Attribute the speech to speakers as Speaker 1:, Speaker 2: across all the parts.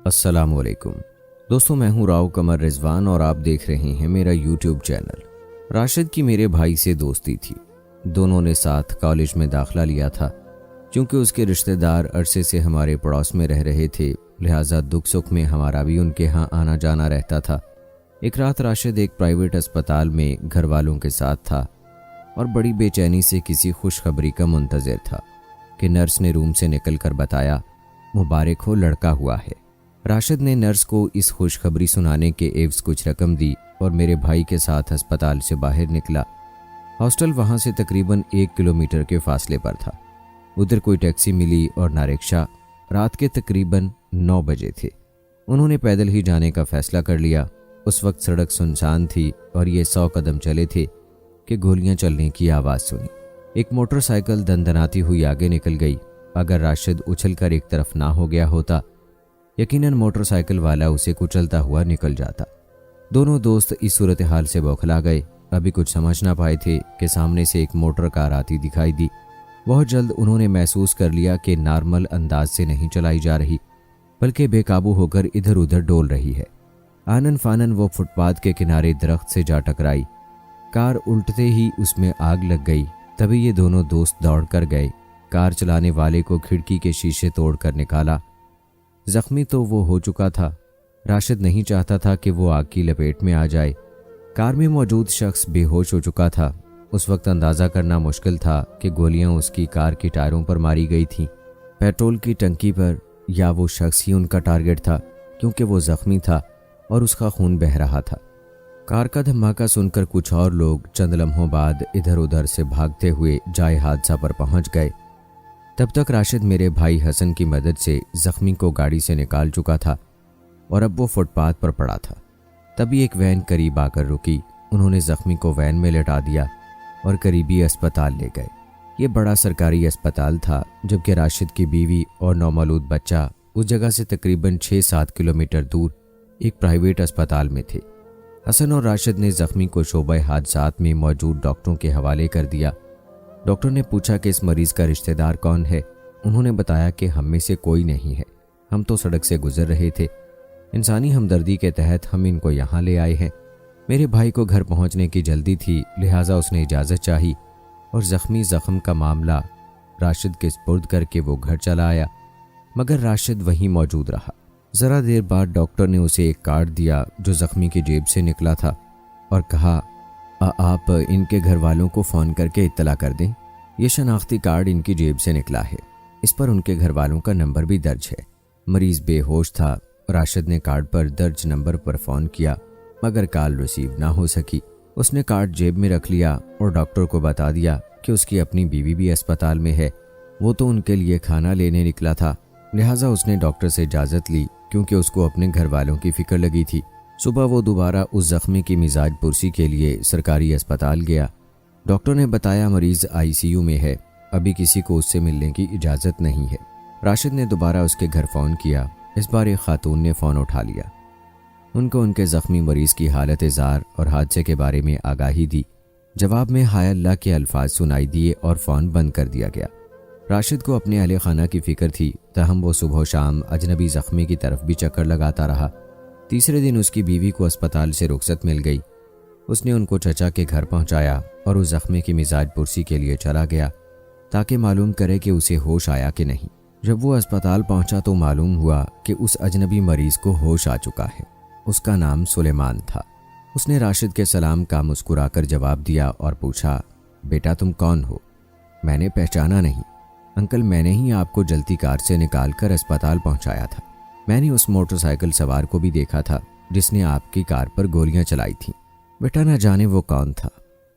Speaker 1: अस्सलामुअलैकुम दोस्तों, मैं हूं राव कमर रिजवान और आप देख रहे हैं मेरा यूट्यूब चैनल। राशिद की मेरे भाई से दोस्ती थी। दोनों ने साथ कॉलेज में दाखिला लिया था। क्योंकि उसके रिश्तेदार अरसे से हमारे पड़ोस में रह रहे थे, लिहाजा दुख सुख में हमारा भी उनके यहाँ आना जाना रहता था। एक रात राशिद एक प्राइवेट अस्पताल में घर वालों के साथ था और बड़ी बेचैनी से किसी खुशखबरी का मुंतज़िर था कि नर्स ने रूम से निकलकर बताया, मुबारक हो, लड़का हुआ है। राशिद ने नर्स को इस खुशखबरी सुनाने के एवज कुछ रकम दी और मेरे भाई के साथ अस्पताल से बाहर निकला। हॉस्टल वहां से तकरीबन 1 किलोमीटर के फासले पर था। उधर कोई टैक्सी मिली और ना रिक्शा। रात के तकरीबन 9 बजे थे। उन्होंने पैदल ही जाने का फैसला कर लिया। उस वक्त सड़क सुनसान थी और ये 100 कदम चले थे कि गोलियां चलने की आवाज़ सुनी। एक मोटरसाइकिल दंदनाती हुई आगे निकल गई। अगर राशिद उछलकर एक तरफ ना हो गया होता, यकीनन मोटरसाइकिल वाला उसे कुचलता हुआ निकल जाता। दोनों दोस्त इस सूरत हाल से बौखला गए। अभी कुछ समझ ना पाए थे कि सामने से एक मोटर कार आती दिखाई दी। बहुत जल्द उन्होंने महसूस कर लिया कि नॉर्मल अंदाज से नहीं चलाई जा रही, बल्कि बेकाबू होकर इधर उधर डोल रही है। आनन फानन वो फुटपाथ के किनारे दरख्त से जा टकराई। कार उल्टते ही उसमें आग लग गई। तभी ये दोनों दोस्त दौड़ कर गए। कार चलाने वाले को खिड़की के शीशे तोड़कर निकाला। जख्मी तो वो हो चुका था। राशिद नहीं चाहता था कि वो आग की लपेट में आ जाए। कार में मौजूद शख्स बेहोश हो चुका था। उस वक्त अंदाज़ा करना मुश्किल था कि गोलियां उसकी कार के टायरों पर मारी गई थीं, पेट्रोल की टंकी पर, या वो शख्स ही उनका टारगेट था, क्योंकि वो जख्मी था और उसका खून बह रहा था। कार का धमाका सुनकर कुछ और लोग चंद लम्हों बाद इधर उधर से भागते हुए जाए हादसा पर पहुंच गए। तब तक राशिद मेरे भाई हसन की मदद से जख्मी को गाड़ी से निकाल चुका था और अब वो फुटपाथ पर पड़ा था। तभी एक वैन करीब आकर रुकी। उन्होंने जख्मी को वैन में लेटा दिया और करीबी अस्पताल ले गए। ये बड़ा सरकारी अस्पताल था, जबकि राशिद की बीवी और नौमौलूद बच्चा उस जगह से तकरीबन 6-7 किलोमीटर दूर एक प्राइवेट अस्पताल में थे। हसन और राशिद ने जख्मी को शोबे हादसात में मौजूद डॉक्टरों के हवाले कर दिया। डॉक्टर ने पूछा कि इस मरीज का रिश्तेदार कौन है। उन्होंने बताया कि हम में से कोई नहीं है, हम तो सड़क से गुजर रहे थे। इंसानी हमदर्दी के तहत हम इनको यहाँ ले आए हैं। मेरे भाई को घर पहुँचने की जल्दी थी, लिहाजा उसने इजाज़त चाही और ज़ख्मी ज़ख्म का मामला राशिद के स्पुर्द करके वो घर चला आया। मगर राशिद वहीं मौजूद रहा। ज़रा देर बाद डॉक्टर ने उसे एक कार्ड दिया जो ज़ख्मी की जेब से निकला था और कहा, आप इनके घर वालों को फ़ोन करके इत्तला कर दें। ये शनाख्ती कार्ड इनकी जेब से निकला है। इस पर उनके घर वालों का नंबर भी दर्ज है। मरीज़ बेहोश था। राशिद ने कार्ड पर दर्ज नंबर पर फ़ोन किया, मगर कॉल रिसीव ना हो सकी। उसने कार्ड जेब में रख लिया और डॉक्टर को बता दिया कि उसकी अपनी बीवी भी अस्पताल में है। वो तो उनके लिए खाना लेने निकला था, लिहाजा उसने डॉक्टर से इजाज़त ली, क्योंकि उसको अपने घर वालों की फ़िक्र लगी थी। सुबह वो दोबारा उस जख्मी की मिजाज पुरसी के लिए सरकारी अस्पताल गया। डॉक्टर ने बताया मरीज आईसीयू में है, अभी किसी को उससे मिलने की इजाज़त नहीं है। राशिद ने दोबारा उसके घर फ़ोन किया। इस बार एक खातून ने फ़ोन उठा लिया। उनको उनके ज़ख्मी मरीज़ की हालत ज़ार और हादसे के बारे में आगाही दी। जवाब में हाय अल्लाह के अल्फाज सुनाई दिए और फ़ोन बंद कर दिया गया। राशिद को अपने अहले खाना की फ़िक्र थी, तहम वो सुबह शाम अजनबी ज़ख्मी की तरफ भी चक्कर लगाता रहा। तीसरे दिन उसकी बीवी को अस्पताल से रुखसत मिल गई। उसने उनको चचा के घर पहुंचाया और उस जख्मी की मिजाज पुरसी के लिए चला गया ताकि मालूम करे कि उसे होश आया कि नहीं। जब वो अस्पताल पहुंचा तो मालूम हुआ कि उस अजनबी मरीज को होश आ चुका है। उसका नाम सुलेमान था। उसने राशिद के सलाम का मुस्कुराकर जवाब दिया और पूछा, बेटा तुम कौन हो? मैंने पहचाना नहीं। अंकल, मैंने ही आपको जल्दी कार से निकाल कर अस्पताल पहुँचाया था। मैंने उस मोटरसाइकिल सवार को भी देखा था जिसने आपकी कार पर गोलियां चलाई थीं। बेटा न जाने वो कौन था।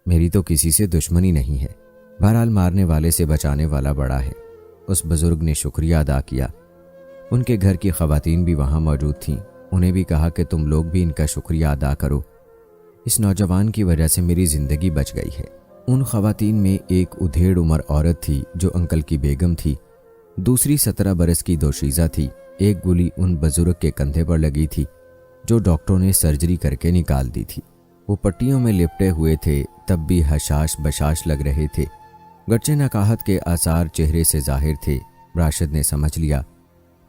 Speaker 1: मेरी तो किसी से दुश्मनी नहीं है। बहरहाल मारने वाले से बचाने वाला बड़ा है। उस बुजुर्ग ने शुक्रिया अदा किया। उनके घर की खवातीन भी वहां मौजूद थीं। उन्हें भी कहा कि तुम लोग भी इनका शुक्रिया अदा करो। इस नौजवान की वजह से मेरी जिंदगी बच गई है। उन खवातीन में एक उधेड़ उम्र औरत थी जो अंकल की बेगम थी। दूसरी 17 बरस की दोशीज़ा थी। एक गोली उन बुजुर्ग के कंधे पर लगी थी जो डॉक्टरों ने सर्जरी करके निकाल दी थी। वो पट्टियों में लिपटे हुए थे, तब भी हशाश बशाश लग रहे थे। गर्चे नकाहत के आसार चेहरे से जाहिर थे। राशिद ने समझ लिया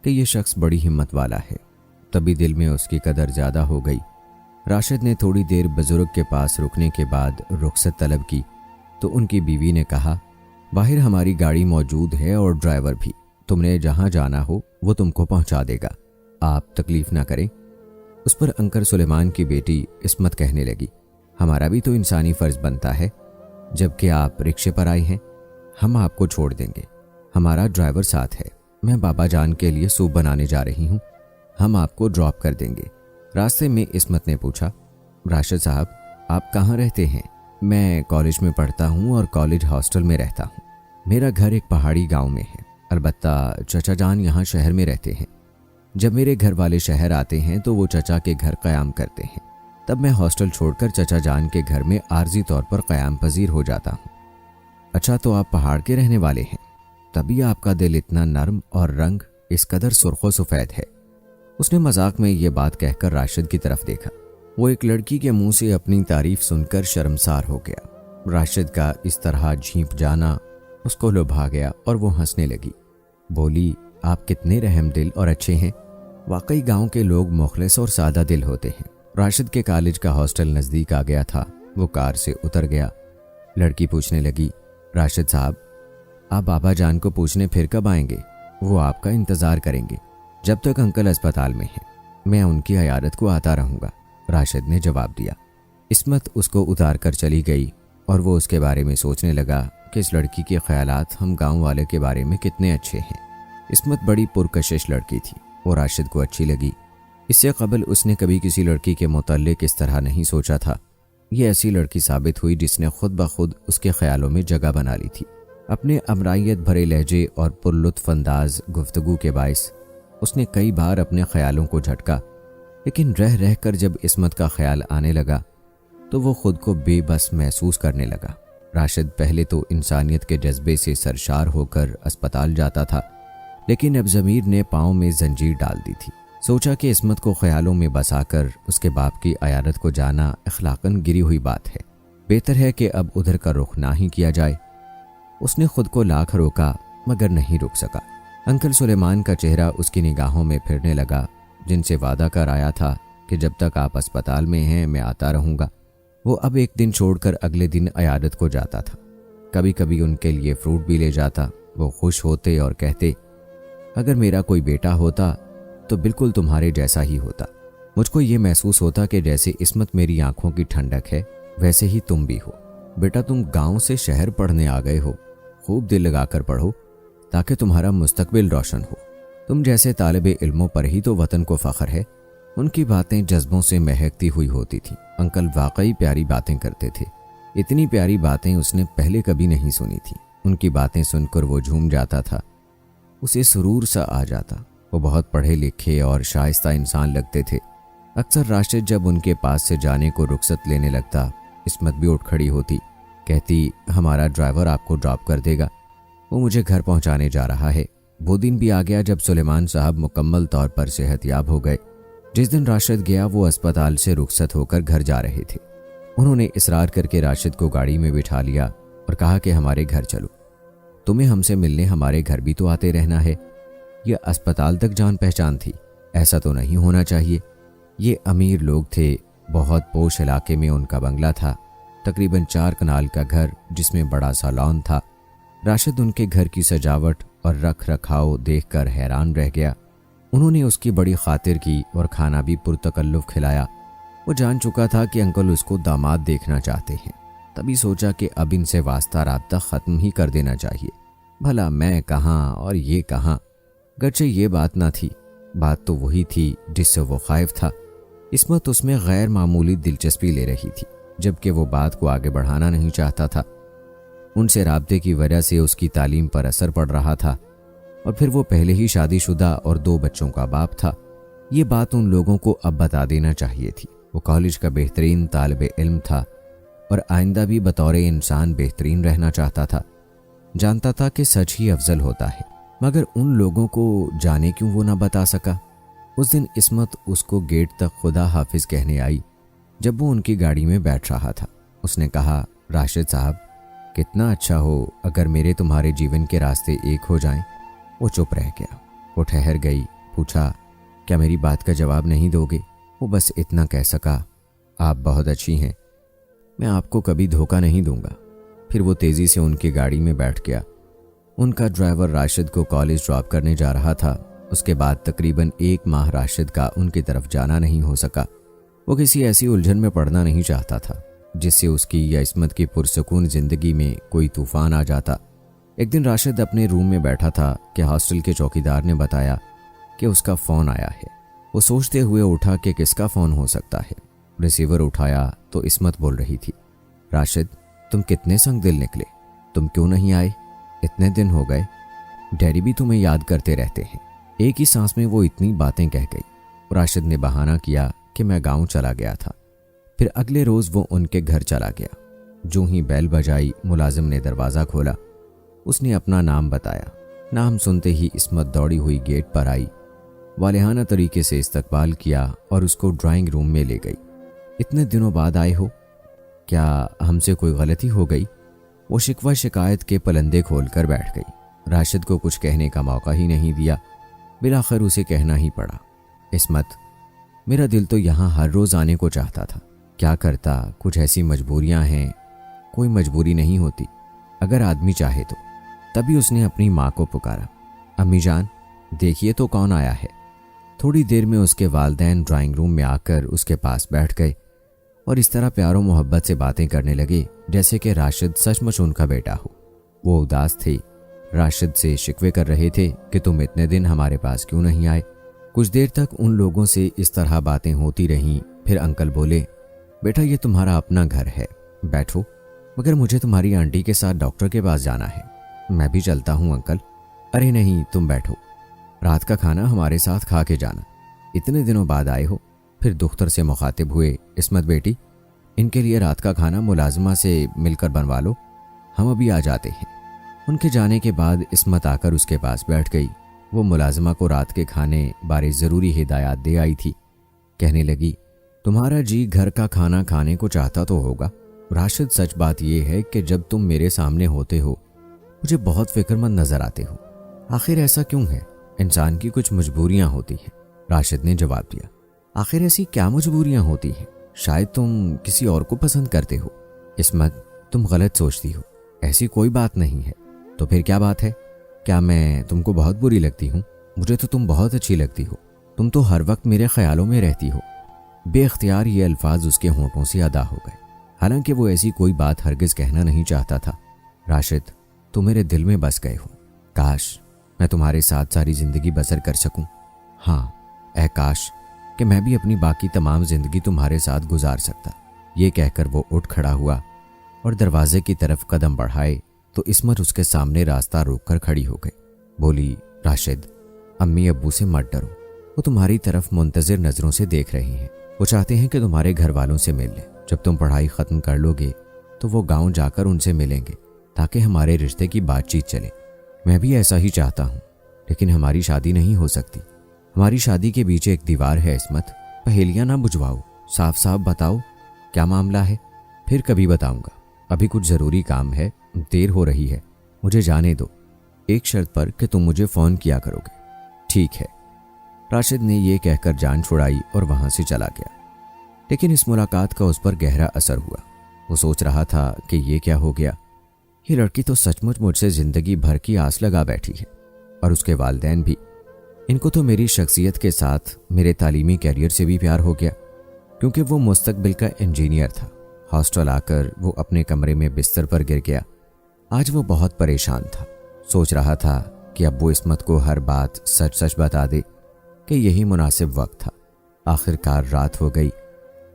Speaker 1: कि यह शख्स बड़ी हिम्मत वाला है। तभी दिल में उसकी कदर ज़्यादा हो गई। राशिद ने थोड़ी देर बुजुर्ग के पास रुकने के बाद रुखसत तलब की तो उनकी बीवी ने कहा, बाहर हमारी गाड़ी मौजूद है और ड्राइवर भी, तुमने जहां जाना हो वो तुमको पहुंचा देगा, आप तकलीफ ना करें। उस पर अंकल सुलेमान की बेटी इस्मत कहने लगी, हमारा भी तो इंसानी फर्ज बनता है, जबकि आप रिक्शे पर आई हैं, हम आपको छोड़ देंगे, हमारा ड्राइवर साथ है, मैं बाबा जान के लिए सूप बनाने जा रही हूँ, हम आपको ड्रॉप कर देंगे। रास्ते में इस्मत ने पूछा, राशिद साहब आप कहाँ रहते हैं? मैं कॉलेज में पढ़ता हूँ और कॉलेज हॉस्टल में रहता हूँ। मेरा घर एक पहाड़ी गांव में है, अलबत्ता चचा जान यहाँ शहर में रहते हैं। जब मेरे घर वाले शहर आते हैं तो वो चचा के घर क़याम करते हैं, तब मैं हॉस्टल छोड़कर चचा जान के घर में आर्जी तौर पर क़याम पजीर हो जाता हूँ। अच्छा, तो आप पहाड़ के रहने वाले हैं, तभी आपका दिल इतना नर्म और रंग इस कदर सुर्खो सफ़ेद है। उसने मजाक में ये बात कहकर राशिद की तरफ देखा। वो एक लड़की के मुंह से अपनी तारीफ सुनकर शर्मसार हो गया। राशिद का इस तरह झींप जाना उसको लुभा गया और वो हंसने लगी। बोली, आप कितने रहम दिल और अच्छे हैं। वाकई गांव के लोग मुखलिस और सादा दिल होते हैं। राशिद के कॉलेज का हॉस्टल नज़दीक आ गया था। वो कार से उतर गया। लड़की पूछने लगी, राशिद साहब आप बाबा जान को पूछने फिर कब आएंगे? वो आपका इंतज़ार करेंगे जब तक अंकल अस्पताल में हैं। मैं उनकी अयादत को आता रहूँगा, राशिद ने जवाब दिया। इस्मत उसको उतार कर चली गई और वो उसके बारे में सोचने लगा कि इस लड़की के ख्यालात हम गांव वाले के बारे में कितने अच्छे हैं। इस्मत बड़ी पुरकशिश लड़की थी और राशिद को अच्छी लगी। इससे कबल उसने कभी किसी लड़की के मुतल्लिक इस तरह नहीं सोचा था। ये ऐसी लड़की साबित हुई जिसने खुद ब खुद उसके ख्यालों में जगह बना ली थी। अपने अमराइयत भरे लहजे और पुरलुत्फ अंदाज गुफ्तगू के बाइस उसने कई बार अपने ख्यालों को झटका, लेकिन रह रह कर जब इस्मत का ख्याल आने लगा तो वो खुद को बेबस महसूस करने लगा। राशिद पहले तो इंसानियत के जज्बे से सरशार होकर अस्पताल जाता था, लेकिन अब ज़मीर ने पाँव में जंजीर डाल दी थी। सोचा कि इस्मत को ख्यालों में बसाकर उसके बाप की अयादत को जाना अखलाकन गिरी हुई बात है। बेहतर है कि अब उधर का रुख ना ही किया जाए। उसने खुद को लाख रोका मगर नहीं रुक सका। अंकल सुलेमान का चेहरा उसकी निगाहों में फिरने लगा, जिनसे वादा कर आया था कि जब तक आप अस्पताल में हैं मैं आता रहूँगा। वो अब एक दिन छोड़कर अगले दिन अयादत को जाता था। कभी कभी उनके लिए फ्रूट भी ले जाता। वो खुश होते और कहते, अगर मेरा कोई बेटा होता तो बिल्कुल तुम्हारे जैसा ही होता। मुझको ये महसूस होता कि जैसे इस्मत मेरी आंखों की ठंडक है वैसे ही तुम भी हो। बेटा तुम गांव से शहर पढ़ने आ गए हो, खूब दिल लगाकर पढ़ो ताकि तुम्हारा मुस्तकबिल रोशन हो। तुम जैसे तालिबे इल्मों पर ही तो वतन को फ़ख्र है। उनकी बातें जज्बों से महकती हुई होती थी। अंकल वाकई प्यारी बातें करते थे। इतनी प्यारी बातें उसने पहले कभी नहीं सुनी थी। उनकी बातें सुनकर वो झूम जाता था, उसे सुरूर सा आ जाता। वो बहुत पढ़े लिखे और शाइस्ता इंसान लगते थे। अक्सर राशिद जब उनके पास से जाने को रुखसत लेने लगता, इस्मत भी उठ खड़ी होती, कहती, हमारा ड्राइवर आपको ड्रॉप कर देगा, वो मुझे घर पहुंचाने जा रहा है। वो दिन भी आ गया जब सुलेमान साहब मुकम्मल तौर पर सेहतयाब हो गए। जिस दिन राशिद गया वो अस्पताल से रुखसत होकर घर जा रहे थे। उन्होंने इसरार करके राशिद को गाड़ी में बिठा लिया और कहा कि हमारे घर चलो, तुम्हें हमसे मिलने हमारे घर भी तो आते रहना है। यह अस्पताल तक जान पहचान थी, ऐसा तो नहीं होना चाहिए। ये अमीर लोग थे, बहुत पोश इलाके में उनका बंगला था, तकरीबन 4 कनाल का घर जिसमें बड़ा सा लॉन था। राशिद उनके घर की सजावट और रख रखाव देखकर हैरान रह गया। उन्होंने उसकी बड़ी खातिर की और खाना भी पुरतकल्लुफ़ खिलाया। वो जान चुका था कि अंकल उसको दामाद देखना चाहते हैं, तभी सोचा कि अब इनसे वास्ता राब्ता ख़त्म ही कर देना चाहिए। भला मैं कहाँ और ये कहाँ। गरचे ये बात ना थी, बात तो वही थी जिससे वो खाइफ था। इस्मत उसमें गैर मामूली दिलचस्पी ले रही थी, जबकि वो बात को आगे बढ़ाना नहीं चाहता था। उनसे राब्ते की वजह से उसकी तालीम पर असर पड़ रहा था, और फिर वो पहले ही शादीशुदा और 2 बच्चों का बाप था। ये बात उन लोगों को अब बता देना चाहिए थी। वो कॉलेज का बेहतरीन तालिबे इल्म था और आइंदा भी बतौर इंसान बेहतरीन रहना चाहता था। जानता था कि सच ही अफजल होता है, मगर उन लोगों को जाने क्यों वो ना बता सका। उस दिन इस्मत उसको गेट तक खुदा हाफिज कहने आई जब वो उनकी गाड़ी में बैठ रहा था। उसने कहा, राशिद साहब कितना अच्छा हो अगर मेरे तुम्हारे जीवन के रास्ते एक हो जाएं। वो चुप रह गया। वो ठहर गई, पूछा, क्या मेरी बात का जवाब नहीं दोगे? वो बस इतना कह सका, आप बहुत अच्छी हैं, मैं आपको कभी धोखा नहीं दूंगा। फिर वो तेजी से उनकी गाड़ी में बैठ गया। उनका ड्राइवर राशिद को कॉलेज ड्रॉप करने जा रहा था। उसके बाद तकरीबन 1 माह राशिद का उनकी तरफ जाना नहीं हो सका। वो किसी ऐसी उलझन में पड़ना नहीं चाहता था जिससे उसकी या इस्मत की पुरसुकून जिंदगी में कोई तूफान आ जाता। एक दिन राशिद अपने रूम में बैठा था कि हॉस्टल के चौकीदार ने बताया कि उसका फ़ोन आया है। वो सोचते हुए उठा कि किसका फ़ोन हो सकता है। रिसीवर उठाया तो इस्मत बोल रही थी, राशिद तुम कितने संग दिल निकले, तुम क्यों नहीं आए? इतने दिन हो गए, डैडी भी तुम्हें याद करते रहते हैं। एक ही सांस में वो इतनी बातें कह गई। राशिद ने बहाना किया कि मैं गांव चला गया था। फिर अगले रोज वो उनके घर चला गया। जो ही बेल बजाई, मुलाजिम ने दरवाज़ा खोला। उसने अपना नाम बताया। नाम सुनते ही इस्मत दौड़ी हुई गेट पर आई, वालिहाना तरीके से इस्तकबाल किया और उसको ड्राइंग रूम में ले गई। इतने दिनों बाद आए हो, क्या हमसे कोई गलती हो गई? वो शिकवा शिकायत के पलंदे खोलकर बैठ गई। राशिद को कुछ कहने का मौका ही नहीं दिया। बिलाखिर उसे कहना ही पड़ा, इस्मत मेरा दिल तो यहाँ हर रोज़ आने को चाहता था, क्या करता, कुछ ऐसी मजबूरियाँ हैं। कोई मजबूरी नहीं होती अगर आदमी चाहे तो। तभी उसने अपनी माँ को पुकारा, अम्मी जान देखिए तो कौन आया है। थोड़ी देर में उसके वालिदैन ड्राइंग रूम में आकर उसके पास बैठ गए और इस तरह प्यारो मोहब्बत से बातें करने लगे जैसे कि राशिद सचमुच उनका बेटा हो। वो उदास थे, राशिद से शिकवे कर रहे थे कि तुम इतने दिन हमारे पास क्यों नहीं आए। कुछ देर तक उन लोगों से इस तरह बातें होती रहीं। फिर अंकल बोले, बेटा ये तुम्हारा अपना घर है, बैठो, मगर मुझे तुम्हारी आंटी के साथ डॉक्टर के पास जाना है। मैं भी चलता हूँ अंकल। अरे नहीं, तुम बैठो, रात का खाना हमारे साथ खा के जाना, इतने दिनों बाद आए हो। फिर दुख्तर से मुखातिब हुए, इस्मत बेटी इनके लिए रात का खाना मुलाजिमा से मिलकर बनवा लो, हम अभी आ जाते हैं। उनके जाने के बाद इस्मत आकर उसके पास बैठ गई। वो मुलाजिमा को रात के खाने बारे ज़रूरी हिदायत दे आई थी। कहने लगी, तुम्हारा जी घर का खाना खाने को चाहता तो होगा। राशिद सच बात यह है कि जब तुम मेरे सामने होते हो मुझे बहुत फिक्रमंद नजर आते हो। आखिर ऐसा क्यों है? इंसान की कुछ मजबूरियां होती हैं। राशिद ने जवाब दिया, आखिर ऐसी क्या मजबूरियां होती हैं? शायद तुम किसी और को पसंद करते हो। इस्मत तुम गलत सोचती हो, ऐसी कोई बात नहीं है। तो फिर क्या बात है? क्या मैं तुमको बहुत बुरी लगती हूँ? मुझे तो तुम बहुत अच्छी लगती हो, तुम तो हर वक्त मेरे ख्यालों में रहती हो। बेख्तियार ये अल्फाज उसके होंठों से अदा हो गए, हालांकि वो ऐसी कोई बात हरगिज कहना नहीं चाहता था। राशिद तुम मेरे दिल में बस गए हो, काश मैं तुम्हारे साथ सारी जिंदगी बसर कर सकूं। हाँ, ऐ काश कि मैं भी अपनी बाकी तमाम जिंदगी तुम्हारे साथ गुजार सकता। ये कहकर वो उठ खड़ा हुआ और दरवाजे की तरफ कदम बढ़ाए तो इस्मत उसके सामने रास्ता रोककर खड़ी हो गई। बोली, राशिद अम्मी अब्बू से मत डरो, वो तुम्हारी तरफ मुंतजिर नजरों से देख रहे हैं। वो चाहते हैं कि तुम्हारे घर वालों से मिल लें। जब तुम पढ़ाई खत्म कर लोगे तो वो गांव जाकर उनसे मिलेंगे ताकि हमारे रिश्ते की बातचीत चले। मैं भी ऐसा ही चाहता हूँ, लेकिन हमारी शादी नहीं हो सकती। हमारी शादी के बीच एक दीवार है इस्मत, पहेलियां ना बुझवाओ, साफ साफ बताओ क्या मामला है। फिर कभी बताऊंगा, अभी कुछ ज़रूरी काम है, देर हो रही है, मुझे जाने दो। एक शर्त पर कि तुम मुझे फ़ोन किया करोगे। ठीक है। राशिद ने यह कहकर जान छुड़ाई और वहां से चला गया। लेकिन इस मुलाकात का उस पर गहरा असर हुआ। वो सोच रहा था कि ये क्या हो गया, ये लड़की तो सचमुच मुझसे ज़िंदगी भर की आस लगा बैठी है, और उसके वालिदैन भी। इनको तो मेरी शख्सियत के साथ मेरे तालीमी कैरियर से भी प्यार हो गया, क्योंकि वो मुस्तकबिल का इंजीनियर था। हॉस्टल आकर वो अपने कमरे में बिस्तर पर गिर गया। आज वो बहुत परेशान था। सोच रहा था कि अब वो इस्मत को हर बात सच सच बता दे कि यही मुनासिब वक्त था। आखिरकार रात हो गई।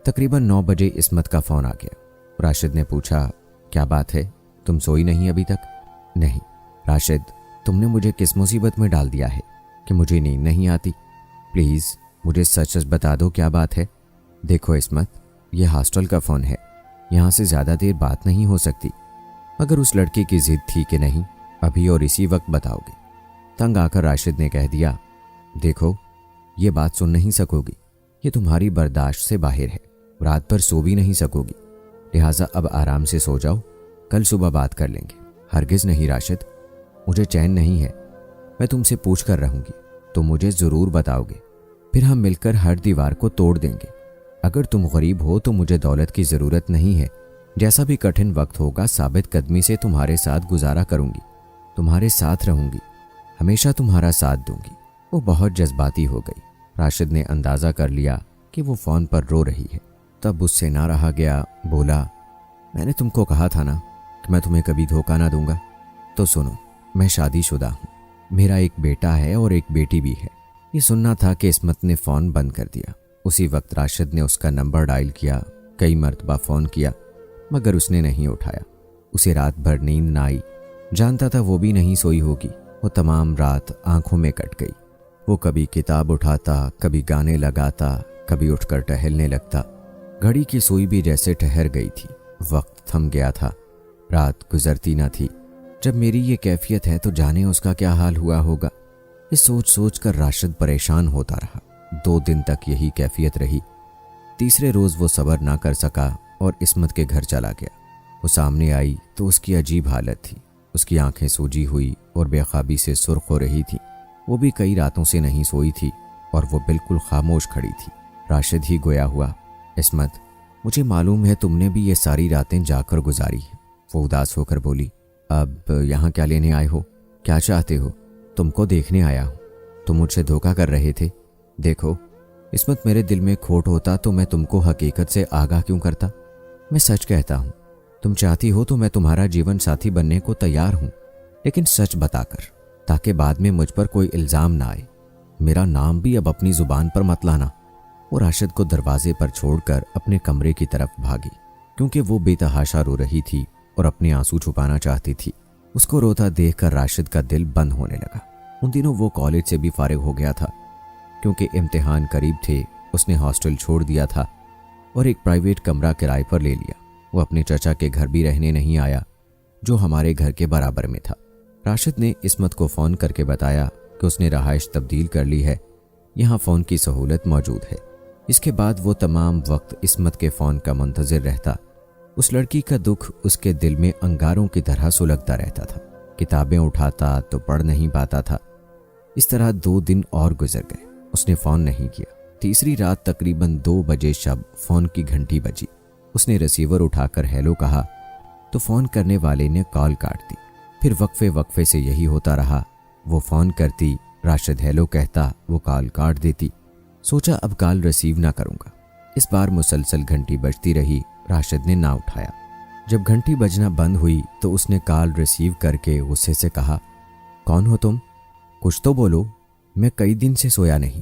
Speaker 1: तकरीबन 9 बजे इस्मत का फ़ोन आ गया। राशिद ने पूछा, क्या बात है, तुम सोई नहीं अभी तक? नहीं। राशिद तुमने मुझे किस मुसीबत में डाल दिया है कि मुझे नींद नहीं आती? प्लीज़ मुझे सच सच बता दो क्या बात है। देखो इस्मत, यह हॉस्टल का फ़ोन है, यहाँ से ज़्यादा देर बात नहीं हो सकती। मगर उस लड़की की जिद थी कि नहीं, अभी और इसी वक्त बताओगे। तंग आकर राशिद ने कह दिया, देखो ये बात सुन नहीं सकोगी, ये तुम्हारी बर्दाश्त से बाहर है, रात भर सो भी नहीं सकोगी, लिहाजा अब आराम से सो जाओ, कल सुबह बात कर लेंगे। हरगिज़ नहीं राशिद, मुझे चैन नहीं है, मैं तुमसे पूछ कर रहूँगी, तुम मुझे ज़रूर बताओगे। फिर हम मिलकर हर दीवार को तोड़ देंगे। अगर तुम गरीब हो तो मुझे दौलत की ज़रूरत नहीं है। जैसा भी कठिन वक्त होगा साबित कदमी से तुम्हारे साथ गुजारा करूंगी, तुम्हारे साथ रहूंगी, हमेशा तुम्हारा साथ दूंगी। वो बहुत जज्बाती हो गई। राशिद ने अंदाज़ा कर लिया कि वो फ़ोन पर रो रही है। तब उससे ना रहा गया, बोला, मैंने तुमको कहा था ना कि मैं तुम्हें कभी धोखा ना दूंगा। तो सुनो, मैं शादीशुदा हूँ, मेरा एक बेटा है और एक बेटी भी है। ये सुनना था कि इस्मत ने फ़ोन बंद कर दिया। उसी वक्त राशिद ने उसका नंबर डायल किया, कई मरतबा फ़ोन किया, मगर उसने नहीं उठाया। उसे रात भर नींद ना आई। जानता था वो भी नहीं सोई होगी। वो तमाम रात आंखों में कट गई। वो कभी किताब उठाता, कभी गाने लगाता, कभी उठकर टहलने लगता। घड़ी की सुई भी जैसे ठहर गई थी। वक्त थम गया था, रात गुजरती न थी। जब मेरी ये कैफियत है तो जाने उसका क्या हाल हुआ होगा। ये सोच सोच कर राशिद परेशान होता रहा। 2 दिन तक यही कैफियत रही। तीसरे रोज़ वो सब्र ना कर सका और इस्मत के घर चला गया। वो सामने आई तो उसकी अजीब हालत थी। उसकी आंखें सूजी हुई और बेख्वाबी से सुर्ख हो रही थी। वो भी कई रातों से नहीं सोई थी और वो बिल्कुल खामोश खड़ी थी। राशिद ही गोया हुआ, इस्मत, मुझे मालूम है तुमने भी ये सारी रातें जाकर गुजारी है। वो उदास होकर बोली, अब यहाँ क्या लेने आए हो? क्या चाहते हो? तुमको देखने आया हूँ। तुम मुझसे धोखा कर रहे थे। देखो इस्मत, मेरे दिल में खोट होता तो मैं तुमको हकीकत से आगाह क्यों करता? मैं सच कहता हूँ। तुम चाहती हो तो मैं तुम्हारा जीवन साथी बनने को तैयार हूँ, लेकिन सच बताकर, ताकि बाद में मुझ पर कोई इल्ज़ाम ना आए। मेरा नाम भी अब अपनी ज़ुबान पर मत लाना। वो राशिद को दरवाजे पर छोड़कर अपने कमरे की तरफ भागी, क्योंकि वो बेतहाशा रो रही थी और अपने आंसू छुपाना चाहती थी। उसको रोता देखकर राशिद का दिल बंद होने लगा। उन दिनों वो कॉलेज से भी फारिग हो गया था। क्योंकि इम्तिहान करीब थे, उसने हॉस्टल छोड़ दिया था और एक प्राइवेट कमरा किराए पर ले लिया। वो अपने चचा के घर भी रहने नहीं आया, जो हमारे घर के बराबर में था। राशिद ने इस्मत को फ़ोन करके बताया कि उसने रहाइश तब्दील कर ली है, यहाँ फ़ोन की सहूलत मौजूद है। इसके बाद वो तमाम वक्त इस्मत के फ़ोन का मुंतज़िर रहता। उस लड़की का दुख उसके दिल में अंगारों की तरह सुलगता रहता था। किताबें उठाता तो पढ़ नहीं पाता था। इस तरह 2 दिन और गुजर गए। उसने फ़ोन नहीं किया। तीसरी रात तकरीबन 2 बजे शब फ़ोन की घंटी बजी। उसने रिसीवर उठाकर हेलो कहा तो फ़ोन करने वाले ने कॉल काट दी। फिर वक्फे वक्फे से यही होता रहा। वो फ़ोन करती, राशिद हेलो कहता, वो कॉल काट देती। सोचा अब कॉल रिसीव ना करूँगा। इस बार मुसलसल घंटी बजती रही। राशिद ने ना उठाया। जब घंटी बजना बंद हुई तो उसने कॉल रिसीव करके गुस्से से कहा, कौन हो तुम? कुछ तो बोलो। मैं कई दिन से सोया नहीं,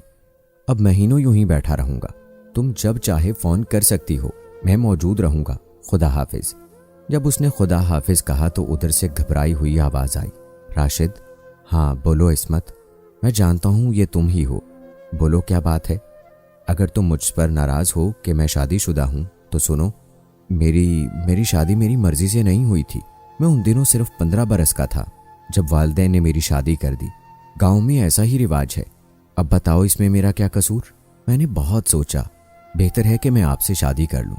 Speaker 1: अब महीनों यूं ही बैठा रहूंगा। तुम जब चाहे फ़ोन कर सकती हो, मैं मौजूद रहूंगा। खुदा हाफिज। जब उसने खुदा हाफिज कहा तो उधर से घबराई हुई आवाज़ आई, राशिद। हाँ बोलो इस्मत, मैं जानता हूँ ये तुम ही हो। बोलो क्या बात है? अगर तुम मुझ पर नाराज़ हो कि मैं शादीशुदा हूँ तो सुनो, मेरी शादी मेरी मर्जी से नहीं हुई थी। मैं उन दिनों सिर्फ 15 बरस का था जब वालिदैन ने मेरी शादी कर दी। गांव में ऐसा ही रिवाज है। अब बताओ इसमें मेरा क्या कसूर? मैंने बहुत सोचा, बेहतर है कि मैं आपसे शादी कर लूं,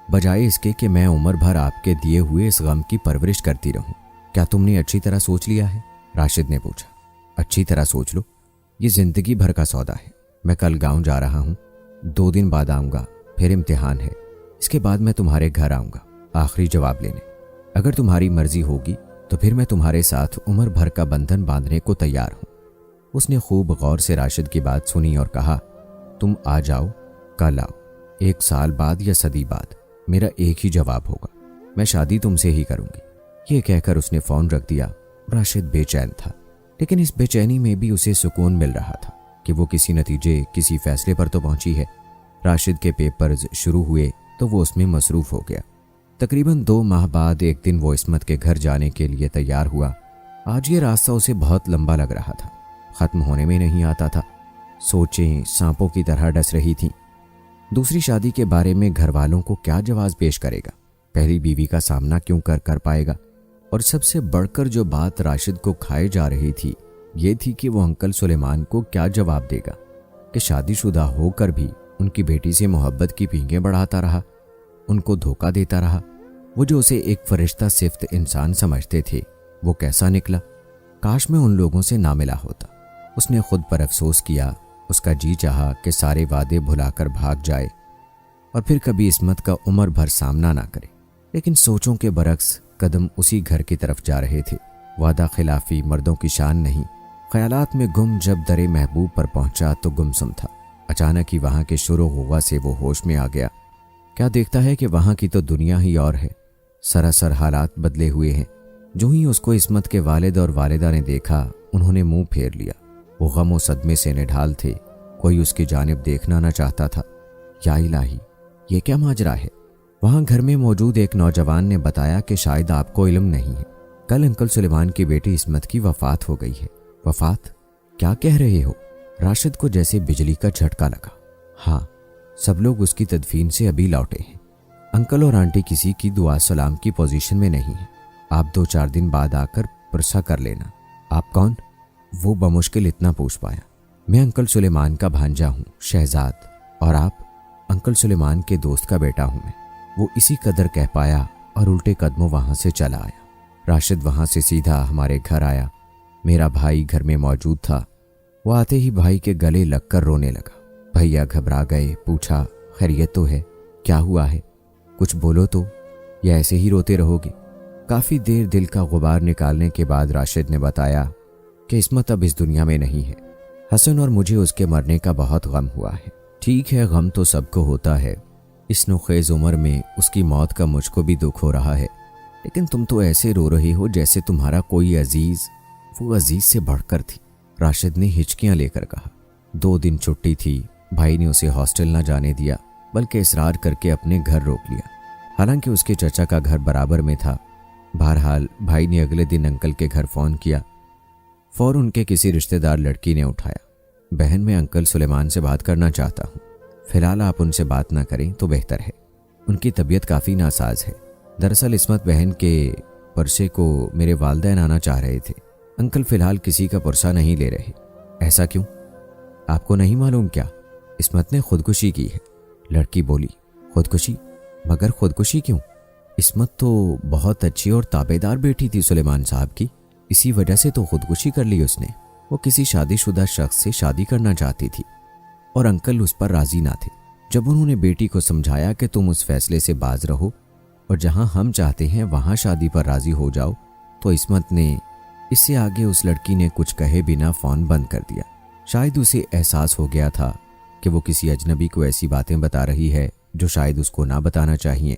Speaker 1: बजाय इसके कि मैं उम्र भर आपके दिए हुए इस गम की परवरिश करती रहूं। क्या तुमने अच्छी तरह सोच लिया है? राशिद ने पूछा। अच्छी तरह सोच लो, ये जिंदगी भर का सौदा है। मैं कल गाँव जा रहा हूँ, 2 दिन बाद आऊँगा, फिर इम्तिहान है। इसके बाद मैं तुम्हारे घर आऊँगा आखिरी जवाब लेने। अगर तुम्हारी मर्जी होगी तो फिर मैं तुम्हारे साथ उम्र भर का बंधन बांधने को तैयार हूँ। उसने खूब गौर से राशिद की बात सुनी और कहा, तुम आ जाओ, कल आओ, 1 साल बाद या सदी बाद, मेरा एक ही जवाब होगा, मैं शादी तुमसे ही करूँगी। ये कहकर उसने फ़ोन रख दिया। राशिद बेचैन था, लेकिन इस बेचैनी में भी उसे सुकून मिल रहा था कि वो किसी नतीजे, किसी फैसले पर तो पहुंची है। राशिद के पेपर्स शुरू हुए तो वो उसमें मसरूफ़ हो गया। तकरीबन 2 माह बाद एक दिन वो इस्मत के घर जाने के लिए तैयार हुआ। आज ये रास्ता उसे बहुत लंबा लग रहा था, ख़त्म होने में नहीं आता था। सोचें सांपों की तरह डस रही थीं। दूसरी शादी के बारे में घर वालों को क्या जवाब पेश करेगा? पहली बीवी का सामना क्यों कर पाएगा? और सबसे बढ़कर जो बात राशिद को खाए जा रही थी ये थी कि वो अंकल सुलेमान को क्या जवाब देगा कि शादीशुदा होकर भी उनकी बेटी से मोहब्बत की पींगें बढ़ाता रहा, उनको धोखा देता रहा। वो जो उसे एक फरिश्ता सिफ्त इंसान समझते थे वो कैसा निकला। काश मैं उन लोगों से ना मिला होता। उसने खुद पर अफसोस किया। उसका जी चाहा कि सारे वादे भुलाकर भाग जाए और फिर कभी इस्मत का उम्र भर सामना ना करे, लेकिन सोचों के बरक्स कदम उसी घर की तरफ जा रहे थे। वादा खिलाफी मर्दों की शान नहीं। ख्यालात में गुम जब दरे महबूब पर पहुंचा तो गुमसुम था। अचानक ही वहां के शुरू गुवा से वो होश में आ गया। क्या देखता है कि वहां की तो दुनिया ही और है। सरासर हालात बदले हुए हैं। जो ही उसको इस्मत के वालिद और वालिदा ने देखा, उन्होंने मुंह फेर लिया। वो गम और सदमे से निढाल थे। कोई उसकी जानिब देखना न चाहता था। या इलाही, ये क्या माजरा है। वहां घर में मौजूद एक नौजवान ने बताया कि शायद आपको इल्म नहीं है, कल अंकल सुलेमान की बेटी इस्मत की वफात हो गई है। वफात? क्या कह रहे हो? राशिद को जैसे बिजली का झटका लगा। हाँ, सब लोग उसकी तदफीन से अभी लौटे हैं। अंकल और आंटी किसी की दुआ सलाम की पोजीशन में नहीं है। आप 2-4 दिन बाद आकर पुरसा कर लेना। आप कौन? वो बमुश्किल इतना पूछ पाया। मैं अंकल सुलेमान का भांजा हूँ, शहजाद। और आप? अंकल सुलेमान के दोस्त का बेटा हूं मैं। वो इसी कदर कह पाया और उल्टे कदमों वहां से चला आया। राशिद वहां से सीधा हमारे घर आया। मेरा भाई घर में मौजूद था। वो आते ही भाई के गले लगकर रोने लगा। भैया घबरा गए। पूछा, खैरियत तो है? क्या हुआ है? कुछ बोलो तो, या ऐसे ही रोते रहोगे? काफी देर दिल का गुबार निकालने के बाद राशिद ने बताया कि इस्मत अब इस दुनिया में नहीं है। हसन और मुझे उसके मरने का बहुत गम हुआ है। ठीक है, गम तो सबको होता है। इस नुखेज उम्र में उसकी मौत का मुझको भी दुख हो रहा है, लेकिन तुम तो ऐसे रो रहे हो जैसे तुम्हारा कोई अजीज, वो अजीज से बढ़कर थी। राशिद ने हिचकियां लेकर कहा। 2 दिन छुट्टी थी। भाई ने उसे हॉस्टल ना जाने दिया, बल्कि इसरार करके अपने घर रोक लिया। हालांकि उसके चचा का घर बराबर में था। बहरहाल भाई ने अगले दिन अंकल के घर फोन किया। फौरन उनके किसी रिश्तेदार लड़की ने उठाया। बहन, मैं अंकल सुलेमान से बात करना चाहता हूँ। फिलहाल आप उनसे बात ना करें तो बेहतर है। उनकी तबीयत काफ़ी नासाज है। दरअसल इस्मत बहन के पुरसे को मेरे वालिदैन आना चाह रहे थे। अंकल फिलहाल किसी का पुरसा नहीं ले रहे। ऐसा क्यों? आपको नहीं मालूम क्या? इस्मत ने खुदकुशी की है। लड़की बोली। खुदकुशी? मगर खुदकुशी क्यों? इस्मत तो बहुत अच्छी और ताबेदार बेटी थी सुलेमान साहब की। इसी वजह से तो खुदकुशी कर ली उसने। वो किसी शादीशुदा शख्स से शादी करना चाहती थी और अंकल उस पर राजी ना थे। जब उन्होंने बेटी को समझाया कि तुम उस फैसले से बाज रहो और जहां हम चाहते हैं वहां शादी पर राजी हो जाओ, तो इस्मत ने, इससे आगे उस लड़की ने कुछ कहे बिना फोन बंद कर दिया। शायद उसे एहसास हो गया था कि वो किसी अजनबी को ऐसी बातें बता रही है जो शायद उसको ना बताना चाहिए।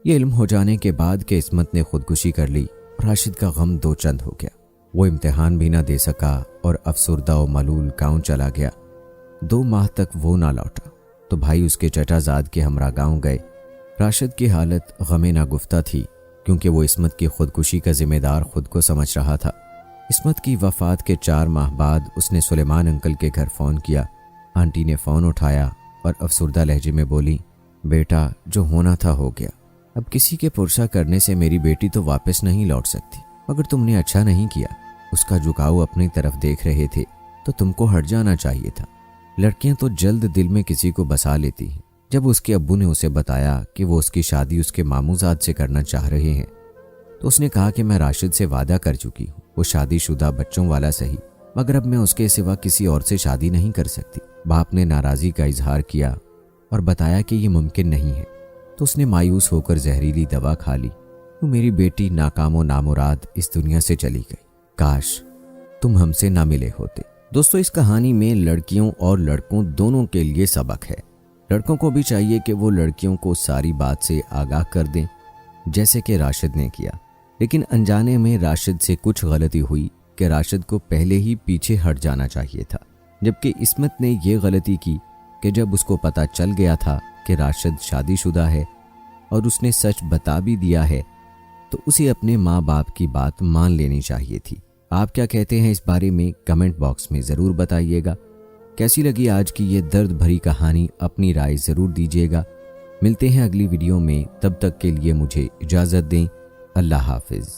Speaker 1: ये इल्म हो जाने के बाद कि इस्मत ने खुदकुशी कर ली, राशिद का गम 2 चंद हो गया। वो इम्तिहान भी ना दे सका और अफसुर्दा और मलूल गांव चला गया। 2 माह तक वो ना लौटा तो भाई उसके चचाजाद के हमरा गांव गए। राशिद की हालत गमे नागुफ्ता थी, क्योंकि वो इस्मत की खुदकुशी का जिम्मेदार खुद को समझ रहा था। इस्मत की वफात के 4 माह बाद उसने सुलेमान अंकल के घर फ़ोन किया। आंटी ने फ़ोन उठाया और अफसुर्दा लहजे में बोली, बेटा, जो होना था हो गया। अब किसी के पुरसा करने से मेरी बेटी तो वापस नहीं लौट सकती। मगर तुमने अच्छा नहीं किया। उसका झुकाव अपनी तरफ देख रहे थे तो तुमको हट जाना चाहिए था। लड़कियां तो जल्द दिल में किसी को बसा लेती हैं। जब उसके अब्बू ने उसे बताया कि वो उसकी शादी उसके मामूजाद से करना चाह रहे हैं, तो उसने कहा कि मैं राशिद से वादा कर चुकी हूँ। वो शादीशुदा बच्चों वाला सही, मगर अब मैं उसके सिवा किसी और से शादी नहीं कर सकती। बाप ने नाराज़गी का इजहार किया और बताया कि ये मुमकिन नहीं है, तो उसने मायूस होकर जहरीली दवा खा ली। तो मेरी बेटी नाकामो नामुराद इस दुनिया से चली गई। काश तुम हमसे ना मिले होते। दोस्तों, इस कहानी में लड़कियों और लड़कों दोनों के लिए सबक है। लड़कों को भी चाहिए कि वो लड़कियों को सारी बात से आगाह कर दें, जैसे कि राशिद ने किया। लेकिन अनजाने में राशिद से कुछ गलती हुई कि राशिद को पहले ही पीछे हट जाना चाहिए था, जबकि इस्मत ने यह गलती की कि जब उसको पता चल गया था कि राशिद शादीशुदा है और उसने सच बता भी दिया है, तो उसे अपने माँ बाप की बात मान लेनी चाहिए थी। आप क्या कहते हैं इस बारे में कमेंट बॉक्स में ज़रूर बताइएगा। कैसी लगी आज की ये दर्द भरी कहानी, अपनी राय ज़रूर दीजिएगा। मिलते हैं अगली वीडियो में, तब तक के लिए मुझे इजाज़त दें। अल्लाह हाफिज़।